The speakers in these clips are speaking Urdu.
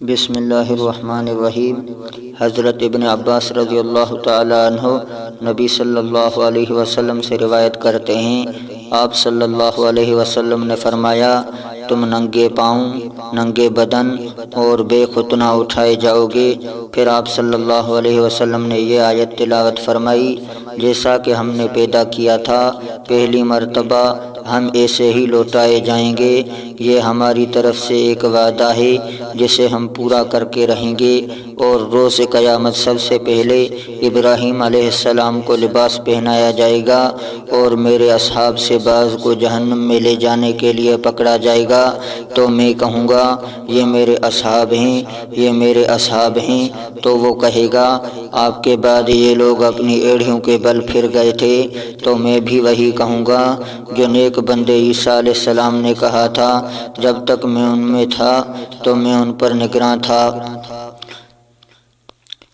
بسم اللہ الرحمن الرحیم۔ حضرت ابن عباس رضی اللہ تعالیٰ عنہ نبی صلی اللہ علیہ وسلم سے روایت کرتے ہیں، آپ صلی اللہ علیہ وسلم نے فرمایا، تم ننگے پاؤں، ننگے بدن اور بے ختنہ اٹھائے جاؤ گے۔ پھر آپ صلی اللہ علیہ وسلم نے یہ آیت تلاوت فرمائی، جیسا کہ ہم نے پیدا کیا تھا پہلی مرتبہ ہم ایسے ہی لوٹائے جائیں گے۔ یہ ہماری طرف سے ایک وعدہ ہے جسے ہم پورا کر کے رہیں گے، اور روز قیامت سب سے پہلے ابراہیم علیہ السلام کو لباس پہنایا جائے گا، اور میرے اصحاب سے بعض کو جہنم میں لے جانے کے لیے پکڑا جائے گا، تو میں کہوں گا یہ میرے اصحاب ہیں، یہ میرے اصحاب ہیں، تو وہ کہے گا آپ کے بعد یہ لوگ اپنی ایڑیوں کے بل پھر گئے تھے، تو میں بھی وہی کہوں گا جو نیک بندے عیسیٰ علیہ السلام نے کہا تھا، جب تک میں ان میں تھا تو میں ان پر نگراں تھا۔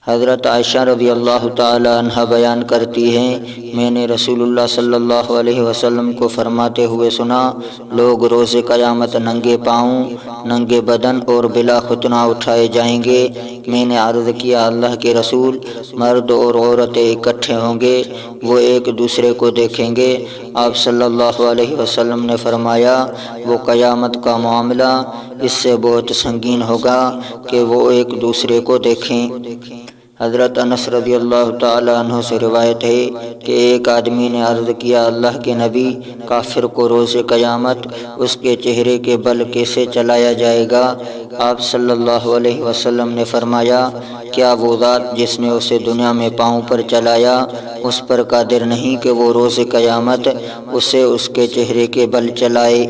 حضرت عائشہ رضی اللہ تعالی عنہ بیان کرتی ہیں، میں نے رسول اللہ صلی اللہ علیہ وسلم کو فرماتے ہوئے سنا، لوگ روز قیامت ننگے پاؤں، ننگے بدن اور بلا ختنہ اٹھائے جائیں گے۔ میں نے عرض کیا، اللہ کے رسول، مرد اور عورتیں اکٹھے ہوں گے، وہ ایک دوسرے کو دیکھیں گے؟ آپ صلی اللہ علیہ وسلم نے فرمایا، وہ قیامت کا معاملہ اس سے بہت سنگین ہوگا کہ وہ ایک دوسرے کو دیکھیں۔ حضرت انس رضی اللہ تعالیٰ عنہ سے روایت ہے کہ ایک آدمی نے عرض کیا، اللہ کے نبی، کافر کو روز قیامت اس کے چہرے کے بل کیسے چلایا جائے گا؟ آپ صلی اللہ علیہ وسلم نے فرمایا، کیا وہ ذات جس نے اسے دنیا میں پاؤں پر چلایا اس پر قادر نہیں کہ وہ روز قیامت اسے اس کے چہرے کے بل چلائے؟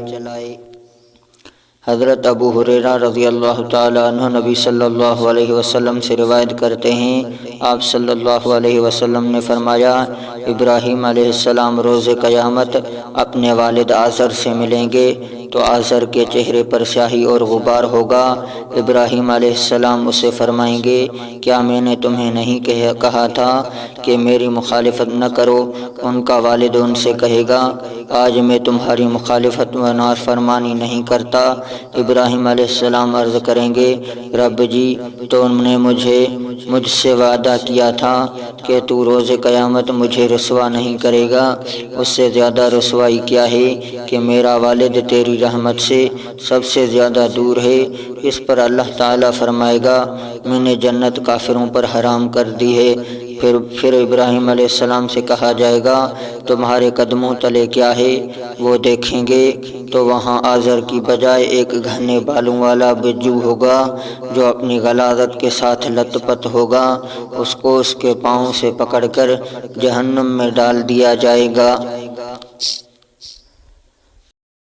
حضرت ابو ہریرہ رضی اللہ تعالیٰ عنہ نبی صلی اللہ علیہ وسلم سے روایت کرتے ہیں، آپ صلی اللہ علیہ وسلم نے فرمایا، ابراہیم علیہ السلام روز قیامت اپنے والد آزر سے ملیں گے تو آزر کے چہرے پر سیاہی اور غبار ہوگا۔ ابراہیم علیہ السلام اسے فرمائیں گے، کیا میں نے تمہیں نہیں کہا تھا کہ میری مخالفت نہ کرو؟ ان کا والد ان سے کہے گا، آج میں تمہاری مخالفت و نافرمانی نہیں کرتا۔ ابراہیم علیہ السلام عرض کریں گے، رب جی، تو انہوں نے مجھ سے وعدہ کیا تھا کہ تو روز قیامت مجھے رسوا نہیں کرے گا۔ اس سے زیادہ رسوائی کیا ہے کہ میرا والد تیری رحمت سے سب سے زیادہ دور ہے۔ اس پر اللہ تعالیٰ فرمائے گا، میں نے جنت کافروں پر حرام کر دی ہے۔ پھر ابراہیم علیہ السلام سے کہا جائے گا، تمہارے قدموں تلے کیا ہے؟ وہ دیکھیں گے تو وہاں آزر کی بجائے ایک گھنے بالوں والا بجو ہوگا جو اپنی غلاظت کے ساتھ لت پت ہوگا، اس کو اس کے پاؤں سے پکڑ کر جہنم میں ڈال دیا جائے گا۔